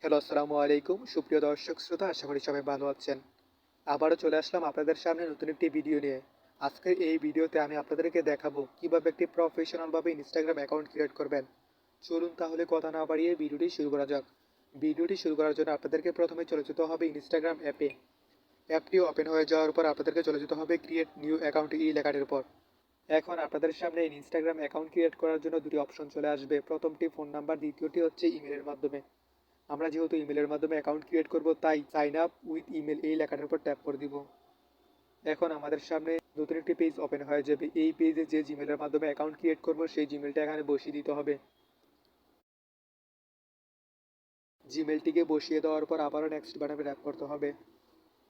Hello, আসসালামু আলাইকুম। সুপ্রিয় দর্শক শ্রোতা, আশা করি সবাই ভালো আছেন। আবারও চলে আসলাম আপনাদের সামনে নতুন একটি ভিডিও নিয়ে। আজকের এই ভিডিওতে আমি আপনাদেরকে দেখাবো কিভাবে একটি প্রফেশনালভাবে ইনস্টাগ্রাম অ্যাকাউন্ট ক্রিয়েট করবেন। চলুন তাহলে কথা না বাড়িয়ে ভিডিওটি শুরু করা যাক। ভিডিওটি শুরু করার জন্য আপনাদেরকে প্রথমে চলে যেতে হবে ইনস্টাগ্রাম অ্যাপে। অ্যাপটি ওপেন হয়ে যাওয়ার পর আপনাদেরকে চলে যেতে হবে ক্রিয়েট নিউ অ্যাকাউন্ট এই লেখাটির উপর। এখন আপনাদের সামনে ইনস্টাগ্রাম অ্যাকাউন্ট ক্রিয়েট করার জন্য দুটি অপশন চলে আসবে। প্রথমটি ফোন নাম্বার, দ্বিতীয়টি হচ্ছে ইমেলের মাধ্যমে। আমরা যেহেতু ইমেলের মাধ্যমে অ্যাকাউন্ট ক্রিয়েট করব, তাই সাইন আপ উইথ ইমেল এই লেখাটার উপর ট্যাপ করে দিব। এখন আমাদের সামনে নতুন একটি পেজ ওপেন হয়ে যাবে। এই পেজে যে জিমেলের মাধ্যমে অ্যাকাউন্ট ক্রিয়েট করব সেই জিমেলটা এখানে বসিয়ে দিতে হবে। জিমেলটিকে বসিয়ে দেওয়ার পর আবারও নেক্সট বাটনে ট্যাপ করতে হবে।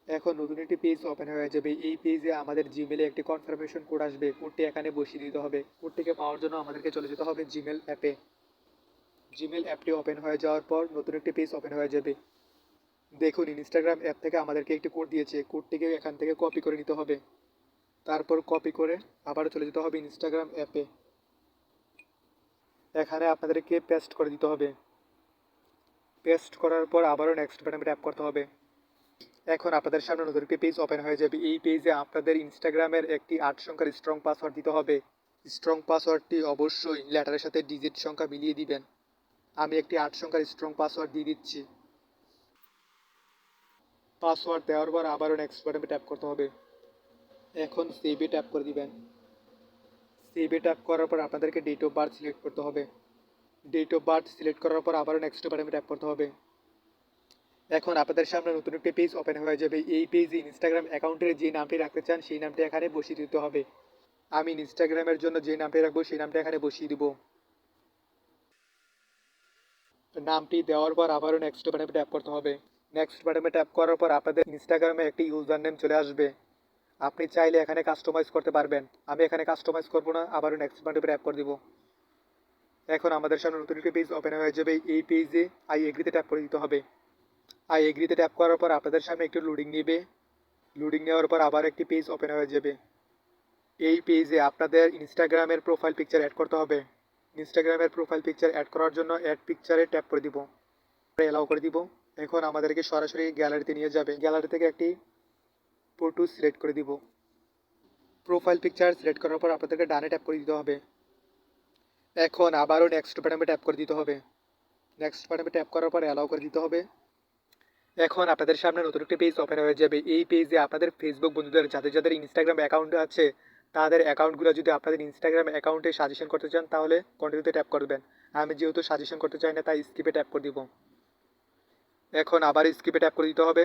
এখন নতুন একটি পেজ ওপেন হয়ে যাবে। এই পেজে আমাদের জিমেলে একটি কনফার্মেশন কোড আসবে। কোডটি এখানে বসিয়ে দিতে হবে। কোডটিকে পাওয়ার জন্য আমাদেরকে চলে যেতে হবে জিমেল অ্যাপে। জিমেল অ্যাপটি ওপেন হয়ে যাওয়ার পর নতুন একটি পেজ ওপেন হয়ে যাবে। দেখুন, ইনস্টাগ্রাম অ্যাপ থেকে আমাদেরকে একটি কোড দিয়েছে। কোডটিকে এখান থেকে কপি করে নিতে হবে। তারপর কপি করে আবার চলে যেতে হবে ইনস্টাগ্রাম অ্যাপে। এখানে আপনাদেরকে পেস্ট করে দিতে হবে। পেস্ট করার পর আবারও নেক্সট বাটনে ট্যাপ করতে হবে। এখন আপনাদের সামনে নতুন একটি পেজ ওপেন হয়ে যাবে। এই পেজে আপনাদের ইনস্টাগ্রামের একটি 8 সংখ্যার স্ট্রং পাসওয়ার্ড দিতে হবে। স্ট্রং পাসওয়ার্ডটি অবশ্যই লেটারের সাথে ডিজিট সংখ্যা মিলিয়ে দিবেন। আমি একটি 8 সংখ্যার স্ট্রং পাসওয়ার্ড দিয়ে দিচ্ছি। পাসওয়ার্ড দেওয়ার পর আবারও নেক্সট বাটনে ট্যাপ করতে হবে। এখন সেভে ট্যাপ করে দিবেন। সেভে ট্যাপ করার পর আপনাদেরকে ডেট অফ বার্থ সিলেক্ট করতে হবে। ডেট অফ বার্থ সিলেক্ট করার পর আবারও নেক্সট বাটনে ট্যাপ করতে হবে। এখন আপনাদের সামনে নতুন একটি পেজ ওপেন হয়ে যাবে। এই পেজে ইনস্টাগ্রাম অ্যাকাউন্টের যে নামটি রাখতে চান সেই নামটি এখানে বসিয়ে দিতে হবে। আমি ইনস্টাগ্রামের জন্য যে নামটি রাখবো সেই নামটা এখানে বসিয়ে দিব। নামটি দেওয়ার পর আবারও নেক্সট বাটনে ট্যাপ করতে হবে। নেক্সট বাটনে ট্যাপ করার পর আপনাদের ইনস্টাগ্রামে একটি ইউজার নেম চলে আসবে। আপনি চাইলে এখানে কাস্টমাইজ করতে পারবেন। আমি এখানে কাস্টমাইজ করবো না, আবারও নেক্সট বাটনে ট্যাপ করে দিব। এখন আমাদের সামনে নতুন একটি পেজ ওপেন হয়ে যাবে। এই পেজে আই এগ্রিতে ট্যাপ করে দিতে হবে। আই এগ্রিতে ট্যাপ করার পর আপনাদের সামনে একটু লোডিং নেবে। লোডিং নেওয়ার পর আবার একটি পেজ ওপেন হয়ে যাবে। এই পেজে আপনাদের ইনস্টাগ্রামের প্রোফাইল পিকচার অ্যাড করতে হবে। ইনস্টাগ্রামের প্রোফাইল পিকচার অ্যাড করার জন্য অ্যাড পিকচারে ট্যাপ করে দিব, অ্যালাউ করে দিব। এখন আমাদেরকে সরাসরি গ্যালারিতে নিয়ে যাবে। গ্যালারি থেকে একটি ফটো সিলেক্ট করে দিব। প্রোফাইল পিকচার সিলেক্ট করার পর আপনাদেরকে ডানে ট্যাপ করে দিতে হবে। এখন আবারও নেক্সট বাটনে ট্যাপ করে দিতে হবে। নেক্সট বাটনে ট্যাপ করার পর অ্যালাউ করে দিতে হবে। এখন আপনাদের সামনে নতুন একটি পেজ ওপেন হয়ে যাবে। এই পেজে আপনাদের ফেসবুক বন্ধুদের যাদের যাদের ইনস্টাগ্রাম অ্যাকাউন্ট আছে তাদের অ্যাকাউন্টগুলো যদি আপনাদের ইনস্টাগ্রাম অ্যাকাউন্টে সাজেশন করতে চান তাহলে কন্টিনিউতে ট্যাপ করবেন। আমি যেহেতু সাজেশন করতে চাই না তাই স্কিপে ট্যাপ করে দিব। এখন আবার স্কিপে ট্যাপ করে দিতে হবে।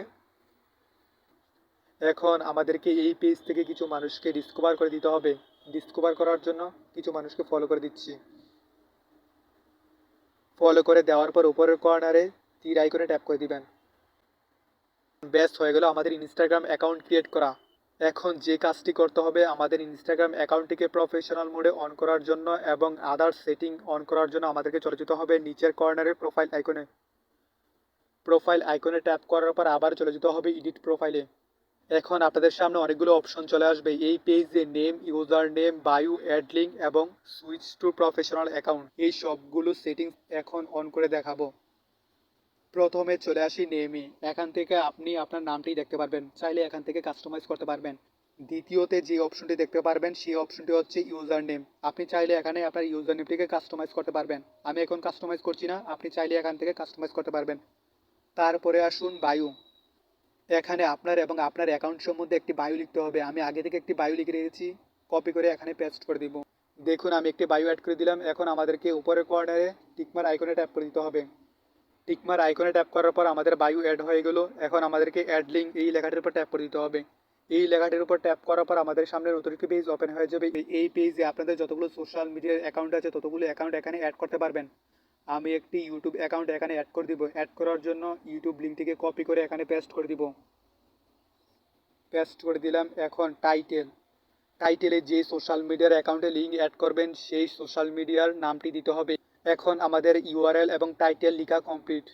এখন আমাদেরকে এই পেজ থেকে কিছু মানুষকে ডিসকভার করে দিতে হবে। ডিসকভার করার জন্য কিছু মানুষকে ফলো করে দিচ্ছি। ফলো করে দেওয়ার পর উপরের কর্নারে তীর আইকনে ট্যাপ করে দিবেন। ব্যাস হয়ে গেল আমাদের ইনস্টাগ্রাম অ্যাকাউন্ট ক্রিয়েট করা। এখন যে কাজটি করতে হবে, আমাদের ইনস্টাগ্রাম অ্যাকাউন্টটিকে প্রফেশনাল মোডে অন করার জন্য এবং আদার সেটিং অন করার জন্য আমাদেরকে চলে যেতে হবে নিচের কর্নারের প্রোফাইল আইকনে। প্রোফাইল আইকনে ট্যাপ করার পর আবার চলে যেতে হবে এডিট প্রোফাইলে। এখন আপনাদের সামনে অনেকগুলো অপশন চলে আসবে। এই পেজে name, user name, bio, add link এবং সুইচ টু প্রফেশনাল অ্যাকাউন্ট এই সবগুলো সেটিংস এখন অন করে দেখাবো। প্রথমে চলে আসি নেমই। এখান থেকে আপনি আপনার নামটি দেখতে পারবেন, চাইলে এখান থেকে কাস্টমাইজ করতে পারবেন। দ্বিতীয়তে যে অপশনটি দেখতে পারবেন সেই অপশনটি হচ্ছে ইউজার নেম। আপনি চাইলে এখানে আপনার ইউজার নেমটিকে কাস্টমাইজ করতে পারবেন। আমি এখন কাস্টমাইজ করছি না, আপনি চাইলে এখান থেকে কাস্টমাইজ করতে পারবেন। তারপরে আসুন বায়ো। এখানে আপনার এবং আপনার অ্যাকাউন্ট সম্বন্ধে একটি বায়ো লিখতে হবে। আমি আগে থেকে একটি বায়ো লিখে রেখেছি, কপি করে এখানে পেস্ট করে দিব। দেখুন, আমি একটি বায়ো অ্যাড করে দিলাম। এখন আমাদেরকে উপরের কর্নারে টিকমার আইকনে ট্যাপ করে দিতে হবে। টিকমার আইকনে ট্যাপ করার পর আমাদের বায়ো অ্যাড হয়ে গেল। এখন আমাদেরকে অ্যাড লিঙ্ক এই লেখাটির উপর ট্যাপ করে দিতে হবে। এই লেখাটির উপর ট্যাপ করার পর আমাদের সামনে নতুন একটি পেজ ওপেন হয়ে যাবে। এই পেজে আপনাদের যতগুলো সোশ্যাল মিডিয়ার অ্যাকাউন্ট আছে ততগুলো অ্যাকাউন্ট এখানে অ্যাড করতে পারবেন। আমি একটি ইউটিউব অ্যাকাউন্ট এখানে অ্যাড করে দিব। অ্যাড করার জন্য ইউটিউব লিঙ্কটিকে কপি করে এখানে পেস্ট করে দিব। পেস্ট করে দিলাম। এখন টাইটেলে যে সোশ্যাল মিডিয়ার অ্যাকাউন্টে লিঙ্ক অ্যাড করবেন সেই সোশ্যাল মিডিয়ার নামটি দিতে হবে। এখন আমাদের ইউআরএল এবং টাইটেল লেখা কমপ্লিট।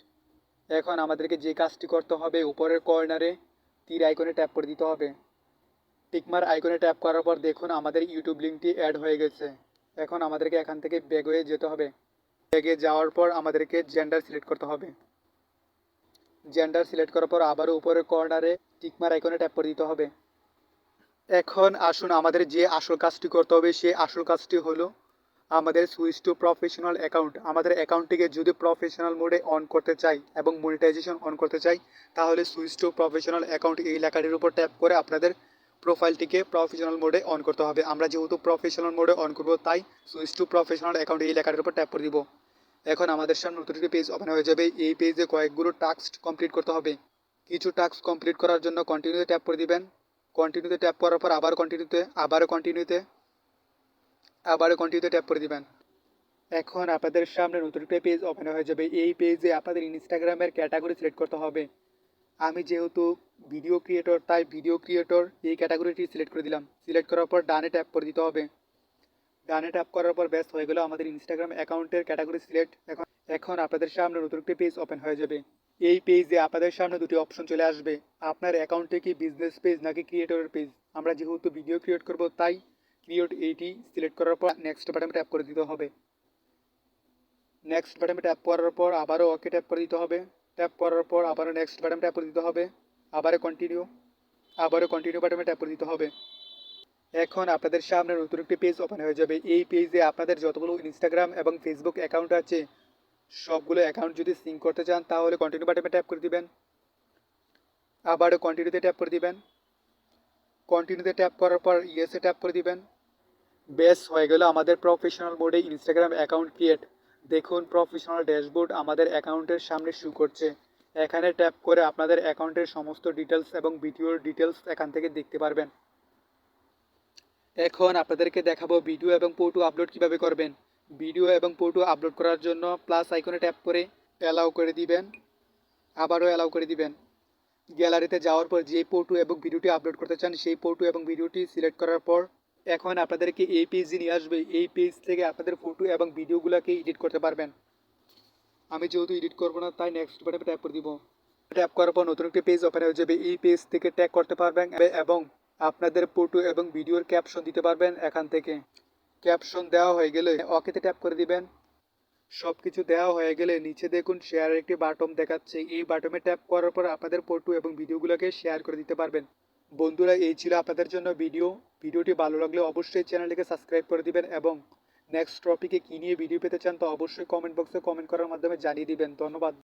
এখন আমাদেরকে যে কাজটি করতে হবে, উপরের কর্নারে তীর আইকনে ট্যাপ করে দিতে হবে। টিকমার আইকনে ট্যাপ করার পর দেখুন আমাদের ইউটিউব লিঙ্কটি অ্যাড হয়ে গেছে। এখন আমাদেরকে এখান থেকে ব্যাক হয়ে যেতে হবে। ব্যাগে যাওয়ার পর আমাদেরকে জেন্ডার সিলেক্ট করতে হবে। জেন্ডার সিলেক্ট করার পর আবারও উপরের কর্নারে টিকমার আইকনে ট্যাপ করে দিতে হবে। এখন আসুন আমাদের যে আসল কাজটি করতে হবে, সেই আসল কাজটি হলো আমাদের সুইচ টু প্রফেশনাল অ্যাকাউন্ট। আমাদের অ্যাকাউন্টটিকে যদি প্রফেশনাল মোডে অন করতে চাই এবং মনিটাইজেশন অন করতে চাই, তাহলে সুইচ টু প্রফেশনাল অ্যাকাউন্ট এই লেখাটির উপর ট্যাপ করে আপনাদের প্রোফাইলটিকে প্রফেশনাল মোডে অন করতে হবে। আমরা যেহেতু প্রফেশনাল মোডে অন করব, তাই সুইচ টু প্রফেশনাল অ্যাকাউন্ট এই লেখাটির উপর ট্যাপ করে দিব। এখন আমাদের সামনে নতুন একটি পেজ ওপেন হয়ে যাবে। এই পেজে কয়েকগুলো টাস্ক কমপ্লিট করতে হবে। কিছু টাস্ক কমপ্লিট করার জন্য কন্টিনিউতে ট্যাপ করে দিবেন। কন্টিনিউতে ট্যাপ করার পর আবার কন্টিনিউতে, আবারও কন্টিনিউতে ট্যাপ করে দিবেন। এখন আপনাদের সামনে নতুন একটা পেজ ওপেন হয়ে যাবে। এই পেজে আপনাদের ইনস্টাগ্রামের ক্যাটাগরি সিলেক্ট করতে হবে। আমি যেহেতু ভিডিও ক্রিয়েটর, তাই ভিডিও ক্রিয়েটর এই ক্যাটাগরিটি সিলেক্ট করে দিলাম। সিলেক্ট করার পর ডানে ট্যাপ করে দিতে হবে। ডানে ট্যাপ করার পর ব্যাস হয়ে গেল আমাদের ইনস্টাগ্রাম অ্যাকাউন্টের ক্যাটাগরি সিলেক্ট। এখন আপনাদের সামনে নতুন একটি পেজ ওপেন হয়ে যাবে। এই পেজে আপনাদের সামনে দুটি অপশন চলে আসবে। আপনার অ্যাকাউন্টে কি বিজনেস পেজ নাকি ক্রিয়েটরের পেজ। আমরা যেহেতু ভিডিও ক্রিয়েট করব, তাই ক্রিয়েট এইটি সিলেক্ট করার পর নেক্সট বাটনে ট্যাপ করে দিতে হবে। নেক্সট বাটনে ট্যাপ করার পর আবারও ওকে ট্যাপ করে দিতে হবে। ট্যাপ করার পর আবারও নেক্সট বাটনে ট্যাপ করে দিতে হবে। আবারও কন্টিনিউ বাটনে ট্যাপ করে দিতে হবে। এখন আপনাদের সামনে নতুন একটি পেজ ওপেন হয়ে যাবে। এই পেজে আপনাদের যতগুলো ইনস্টাগ্রাম এবং ফেসবুক অ্যাকাউন্ট আছে, সবগুলো অ্যাকাউন্ট যদি সিঙ্ক করতে চান, তাহলে কন্টিনিউ বাটনে ট্যাপ করে দিবেন। আবারও কন্টিনিউতে ট্যাপ করে দিবেন। কন্টিনিউতে ট্যাপ করার পর ইয়েসে ট্যাপ করে দিবেন। বেস হয়ে গেল আমাদের প্রফেশনাল মোডে ইনস্টাগ্রাম অ্যাকাউন্ট ক্রিয়েট। দেখুন প্রফেশনাল ড্যাশবোর্ড আমাদের অ্যাকাউন্টের সামনে শো করছে। এখানে ট্যাপ করে আপনাদের অ্যাকাউন্টের সমস্ত ডিটেলস এবং ভিডিওর ডিটেলস এখান থেকে দেখতে পারবেন। এখন আপনাদেরকে দেখাবো ভিডিও এবং ফটো আপলোড কিভাবে করবেন। ভিডিও এবং ফটো আপলোড করার জন্য প্লাস আইকনে ট্যাপ করে অ্যালাউ করে দিবেন। আবারও অ্যালাউ করে দিবেন। গ্যালারিতে যাওয়ার পর যে ফটো এবং ভিডিওটি আপলোড করতে চান, সেই ফটো এবং ভিডিওটি সিলেক্ট করার পর এখন আপনাদেরকে এই পেজে নিয়ে আসবে। এই পেজ থেকে আপনাদের ফটো এবং ভিডিওগুলোকে এডিট করতে পারবেন। আমি যেহেতু এডিট করবো না, তাই নেক্সট বাটনে ট্যাপ করে দিব। ট্যাপ করার পর নতুন একটি পেজ ওপেন হয়ে যাবে। এই পেজ থেকে ট্যাগ করতে পারবেন এবং আপনাদের ফটো এবং ভিডিওর ক্যাপশন দিতে পারবেন এখান থেকে। ক্যাপশন দেওয়া হয়ে গেলে ওকেতে ট্যাপ করে দিবেন। সব কিছু দেওয়া হয়ে গেলে নিচে দেখুন শেয়ারের একটি বাটন দেখাচ্ছে। এই বাটনে ট্যাপ করার পর আপনাদের ফটো এবং ভিডিওগুলোকে শেয়ার করে দিতে পারবেন। বন্ধুরা, এই ছিল আপনাদের জন্য ভিডিওটি ভালো লাগলে অবশ্যই চ্যানেলটিকে সাবস্ক্রাইব করে দিবেন এবং নেক্সট টপিকে কী নিয়ে ভিডিও পেতে চান তা অবশ্যই কমেন্ট বক্সে কমেন্ট করার মাধ্যমে জানিয়ে দিবেন। ধন্যবাদ।